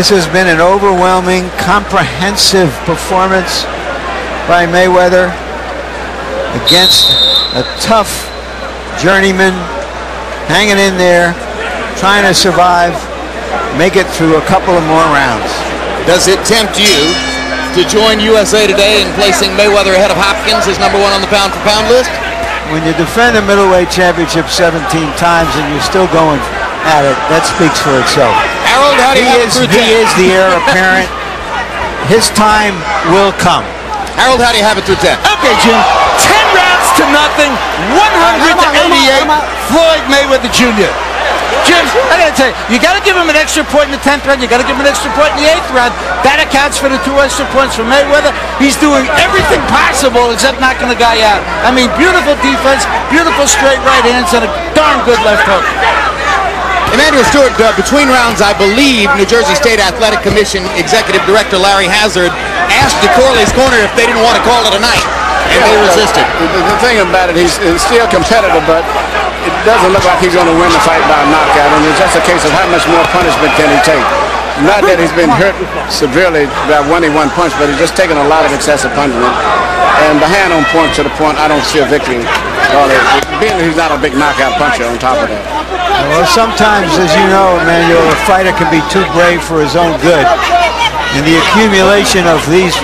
This has been an overwhelming, comprehensive performance by Mayweather against a tough journeyman, hanging in there, trying to survive, make it through a couple of more rounds. Does it tempt you to join USA Today in placing Mayweather ahead of Hopkins as #1 on the pound-for-pound list? When you defend a middleweight championship 17 times and you're still going at it, that speaks for itself. Harold, how do you have it through 10? He is the heir apparent. His time will come. Harold, how do you have it through 10? Okay, Jim. 10 rounds to nothing. 100-88. Floyd Mayweather Jr. Jim, I gotta tell you, you gotta give him an extra point in the 10th round. You gotta give him an extra point in the 8th round. That accounts for the 2 extra points for Mayweather. He's doing everything possible except knocking the guy out. I mean, beautiful defense, beautiful straight right hands, and a darn good left hook. Emmanuel Stewart, between rounds, I believe New Jersey State Athletic Commission Executive Director Larry Hazard asked the Corley's corner if they didn't want to call it a night, and they resisted. The thing about it, he's still competitive, but it doesn't look like he's going to win the fight by a knockout, and it's just a case of how much more punishment can he take. Not that he's been hurt severely by when he won punch, but he's just taken a lot of excessive punishment. And the hand on point to the point, I don't see a victory. Being that he's not a big knockout puncher on top of that. Well, sometimes, as you know, Emmanuel, a fighter can be too brave for his own good. And the accumulation of these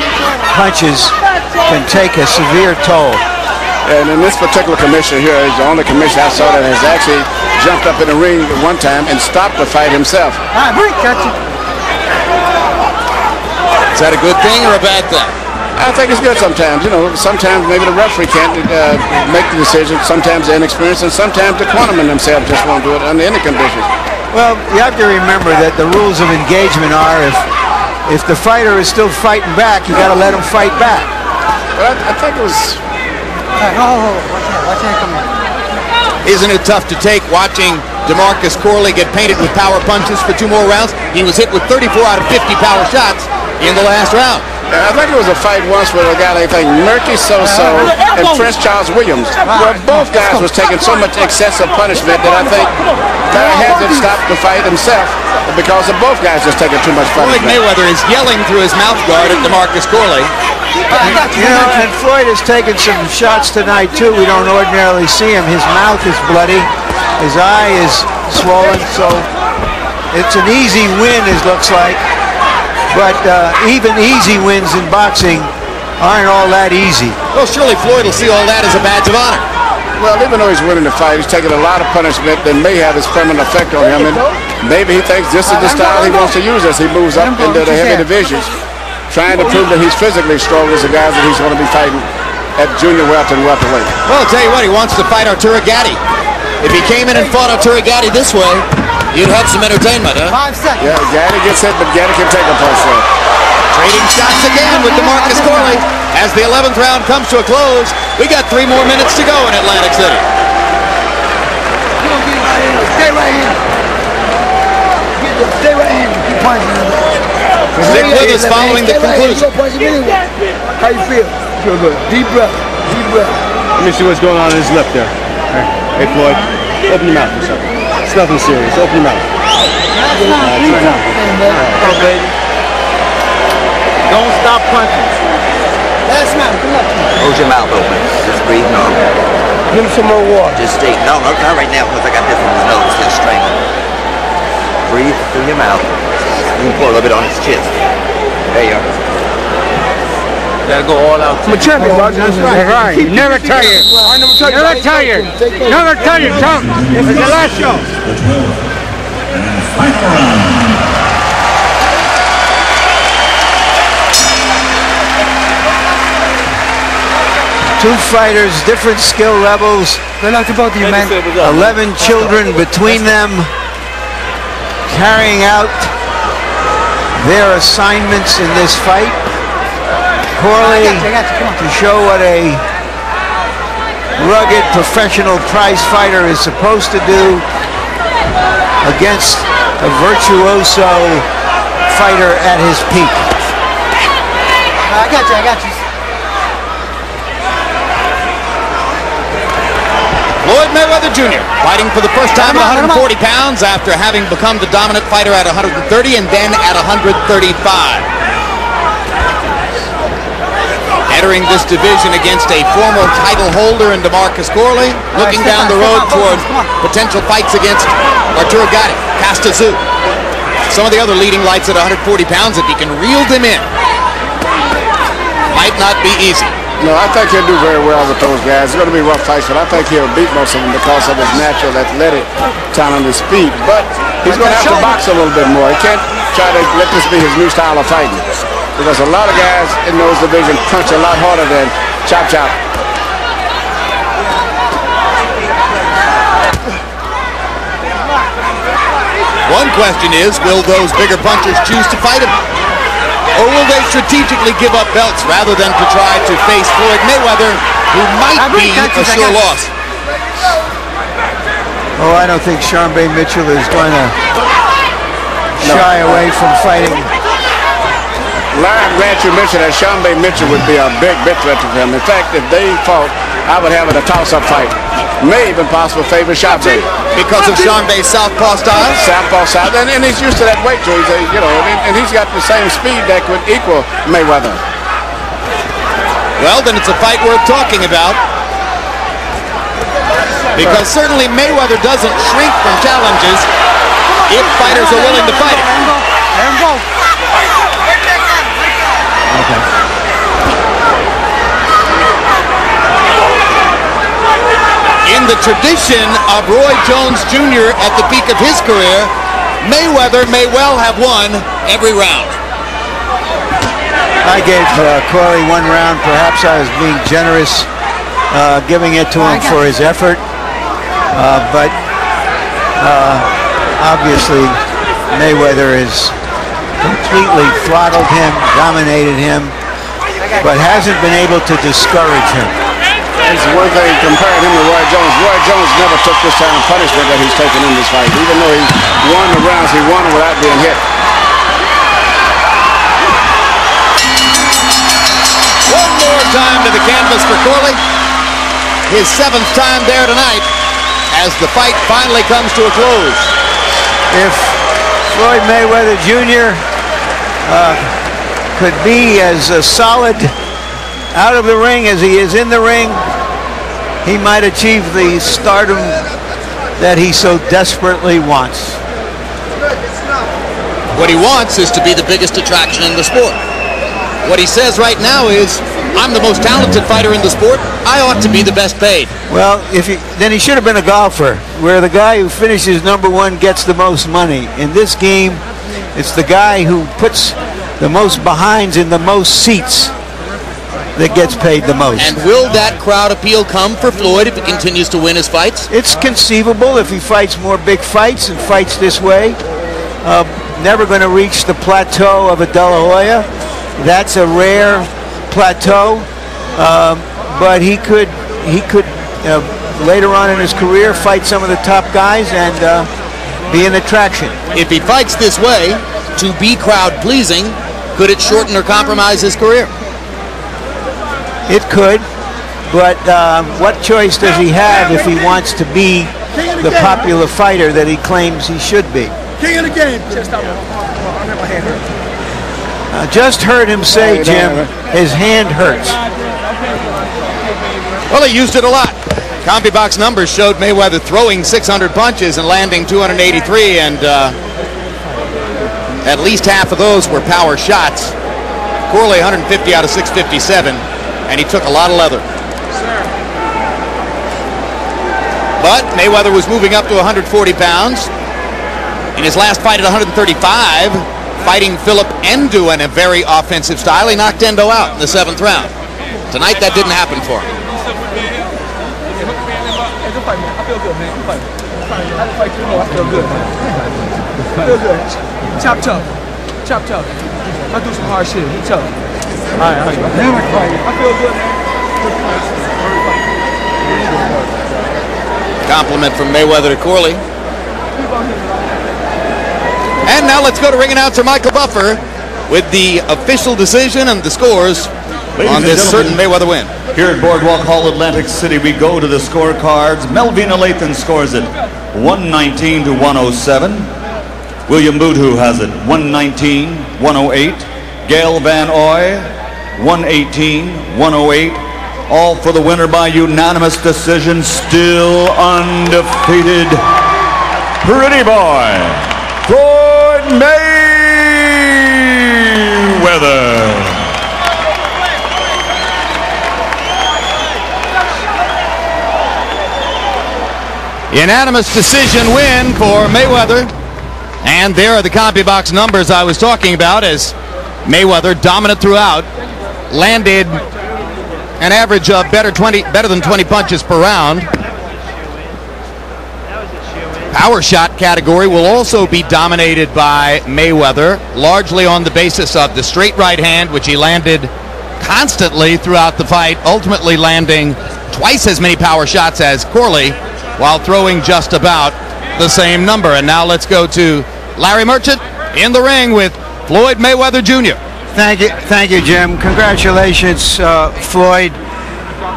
punches can take a severe toll. And in this particular commissioner here is the only commissioner I saw that has actually jumped up in the ring one time and stopped the fight himself. Is that a good thing or a bad thing? I think it's good sometimes. You know, sometimes maybe the referee can't make the decision. Sometimes they're inexperienced, and sometimes the cornermen themselves just won't do it under any conditions. Well, you have to remember that the rules of engagement are if the fighter is still fighting back, you got to let him fight back. But I think it was. Isn't it tough to take watching DeMarcus Corley get painted with power punches for 2 more rounds? He was hit with 34 out of 50 power shots in the last round. I think it was a fight once where a guy like Murky So-So and Prince Charles Williams, where both guys was taking so much excessive punishment that I think Guy had to stop the fight himself because of both guys just taking too much punishment. Floyd Mayweather is yelling through his mouth guard at DeMarcus Corley. You know, and Floyd has taken some shots tonight too. We don't ordinarily see him. His mouth is bloody, his eye is swollen, so it's an easy win, it looks like. But even easy wins in boxing aren't all that easy. Well, surely Floyd will see all that as a badge of honor. Well, even though he's winning the fight, he's taking a lot of punishment that may have its permanent effect on him, and maybe he thinks this is the style he wants to use as he moves up into the heavy divisions, trying to prove that he's physically strong as the guys that he's going to be fighting at junior welter and welterweight. Well, I'll tell you what, he wants to fight Arturo Gatti. If he came in and fought Arturo Gatti this way, you'd have some entertainment, huh? 5 seconds. Yeah, Gatti gets hit, but Gatti can take a punch there. Trading shots again with DeMarcus Corley as the 11th round comes to a close. We got 3 more minutes to go in Atlantic City. Stay right here. Stay right here. Keep punching. Stick with us following the conclusion. How you feel? Feel good. Deep breath. Deep breath. Let me see what's going on in his lip there. Hey, Floyd, open your mouth for a second. It's nothing serious. Open your mouth. Oh, baby. Don't stop punching. Last man, good luck. Hold your mouth open. Just breathe normal. Give him some more water. Just stay. No, not right now because I got this in his nose. He'll strangle. Breathe through your mouth. You can pour a little bit on his chest. There you are. Gotta go all out. I'm a champion, Roger. That's right. Never tired. Never tired. Never tired, Tom. This is the last show. Two fighters, different skill levels. Good luck to both of you, man. 11 children between them, carrying out their assignments in this fight. Corley to show what a rugged professional prize fighter is supposed to do against a virtuoso fighter at his peak. I got you. Floyd Mayweather Jr. fighting for the first time at 140 pounds after having become the dominant fighter at 130 and then at 135. Entering this division against a former title holder in DeMarcus Corley, looking down the road toward potential fights against Arturo Gatti, Castazu. Some of the other leading lights at 140 pounds, if he can reel them in, might not be easy. No, I think he'll do very well with those guys. It's going to be rough fights, but I think he'll beat most of them because of his natural athletic talent and speed. But he's going to have to box a little bit more. He can't try to let this be his new style of fighting because a lot of guys in those divisions punch a lot harder than chop chop. One question is, will those bigger punchers choose to fight him? Or will they strategically give up belts rather than to try to face Floyd Mayweather, who might be a sure loss? Oh, I don't think Sean Bay Mitchell is going to shy away from fighting. Lion Grant, you mentioned that Sean Bay Mitchell would be a big threat to him. In fact, if they fought, I would have it a toss-up fight. May even possibly favor Sean Bay. Because of Sean Bay's southpaw style? Southpaw style, and he's used to that weight, so he's and he's got the same speed that could equal Mayweather. Well, then it's a fight worth talking about. Because certainly Mayweather doesn't shrink from challenges if fighters are willing to fight him. Let him go. Okay. In the tradition of Roy Jones Jr. at the peak of his career, Mayweather may well have won every round. I gave Corley 1 round. Perhaps I was being generous giving it to him for his effort. But obviously Mayweather has completely throttled him, dominated him, but hasn't been able to discourage him. It's one thing comparing him to Roy Jones. Roy Jones never took this kind of punishment that he's taken in this fight. Even though he won the rounds, he won them without being hit. One more time to the canvas for Corley. His 7th time there tonight as the fight finally comes to a close. If Floyd Mayweather Jr. Could be as solid out of the ring as he is in the ring, he might achieve the stardom that he so desperately wants. What he wants is to be the biggest attraction in the sport. What he says right now is, I'm the most talented fighter in the sport. I ought to be the best paid. Well, then he should have been a golfer, where the guy who finishes #1 gets the most money. In this game, it's the guy who puts the most behinds in the most seats that gets paid the most. And will that crowd appeal come for Floyd if he continues to win his fights? It's conceivable if he fights more big fights and fights this way. Never going to reach the plateau of a De La Hoya. That's a rare plateau, but he could later on in his career fight some of the top guys and be an attraction. If he fights this way to be crowd pleasing, could it shorten or compromise his career? It could, but what choice does he have if he wants to be the popular fighter that he claims he should be? King of the game. Just heard him say, Jim, his hand hurts. Well, he used it a lot. CompuBox numbers showed Mayweather throwing 600 punches and landing 283, and at least half of those were power shots. Corley 150 out of 657, and he took a lot of leather. But Mayweather was moving up to 140 pounds. In his last fight at 135, fighting Philip Endo in a very offensive style, he knocked Endo out in the 7th round. Tonight, that didn't happen for him. I feel good, man. I fight 2 more. I feel good, man. I feel good. Chop tough. Chop tough. I do some hard shit. He tough. All right. I feel good, man. Compliment from Mayweather to Corley. And now let's go to ring announcer Michael Buffer with the official decision and the scores on this certain Mayweather win. Here at Boardwalk Hall, Atlantic City, we go to the scorecards. Melvina Lathan scores it 119 to 107. William Boudhou has it 119, 108. Gail Van Oy 118, 108. All for the winner by unanimous decision, still undefeated, Pretty Boy, Floyd Mayweather. Unanimous decision win for Mayweather. And there are the CompuBox numbers I was talking about, as Mayweather, dominant throughout, landed an average of better than 20 punches per round. Power shot category will also be dominated by Mayweather, largely on the basis of the straight right hand, which he landed constantly throughout the fight, ultimately landing twice as many power shots as Corley, while throwing just about the same number. And now let's go to Larry Merchant in the ring with Floyd Mayweather Jr. Thank you, Jim. Congratulations, Floyd.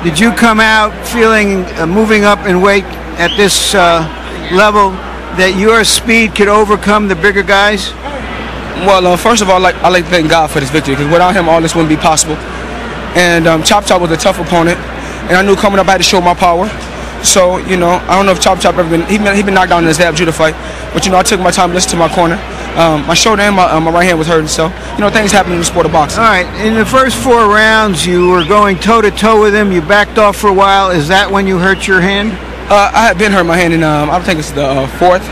Did you come out feeling moving up in weight at this level that your speed could overcome the bigger guys? Well, first of all, I like to thank God for this victory, because without him, all this wouldn't be possible. And Chop Chop was a tough opponent, and I knew coming up I had to show my power. So, you know, I don't know if Chop Chop ever been, he been knocked down in his Zab Judah fight, but, you know, I took my time to listen to my corner. My shoulder and my right hand was hurting, so, you know, things happen in the sport of boxing. All right, in the first 4 rounds, you were going toe-to-toe with him. You backed off for a while. Is that when you hurt your hand? I had been hurt my hand, and I think it's the fourth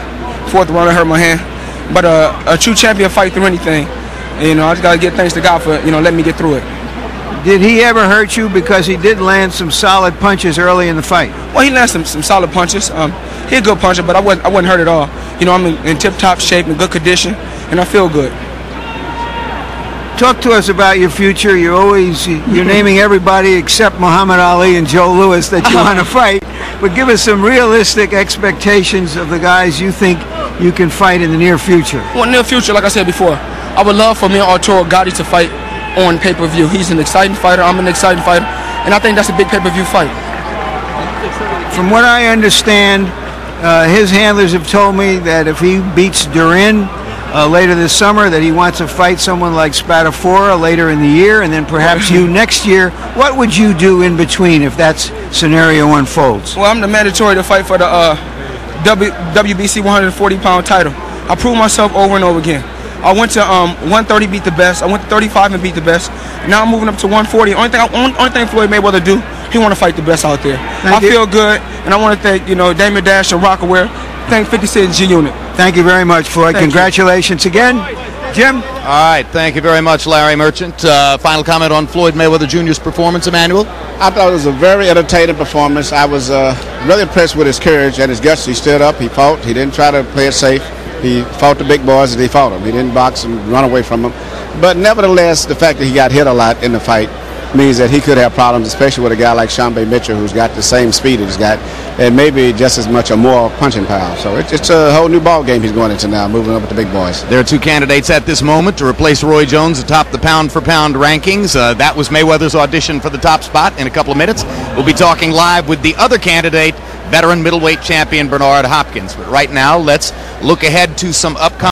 round I hurt my hand. But a true champion fight through anything. And, you know, I just got to give thanks to God for, you know, letting me get through it. Did he ever hurt you? Because he did land some solid punches early in the fight. Well, he landed some solid punches. He's a good puncher, but I wasn't hurt at all. You know, I'm in tip-top shape, in good condition, and I feel good. Talk to us about your future. You're naming everybody except Muhammad Ali and Joe Louis that you want to fight. But give us some realistic expectations of the guys you think you can fight in the near future. Well, near future, like I said before, I would love for me and Arturo Gatti to fight on pay-per-view. He's an exciting fighter. I'm an exciting fighter. And I think that's a big pay-per-view fight. From what I understand, his handlers have told me that if he beats Durin later this summer, that he wants to fight someone like Spadafora later in the year, and then perhaps you next year. What would you do in between if that scenario unfolds? Well, I'm the mandatory to fight for the WBC 140-pound title. I proved myself over and over again. I went to 130, beat the best. I went to 35 and beat the best. Now I'm moving up to 140. Only thing Floyd Mayweather do, he want to fight the best out there. I feel good, and I want to thank, you know, Damon Dash and Rockaware. Thank 50 Cent G Unit. Thank you very much, Floyd. Congratulations again. Jim? All right, thank you very much, Larry Merchant. Final comment on Floyd Mayweather Jr.'s performance, Emmanuel? I thought it was a very entertaining performance. I was really impressed with his courage and his guts. He stood up, he fought, he didn't try to play it safe. He fought the big boys and he fought them. He didn't box and run away from them. But nevertheless, the fact that he got hit a lot in the fight means that he could have problems, especially with a guy like Shambe Mitchell, who's got the same speed he's got, and maybe just as much or more punching power. So it's a whole new ball game he's going into now, moving up with the big boys. There are two candidates at this moment to replace Roy Jones atop the pound-for-pound rankings. That was Mayweather's audition for the top spot. In a couple of minutes, we'll be talking live with the other candidate, veteran middleweight champion Bernard Hopkins. But right now, let's look ahead to some upcoming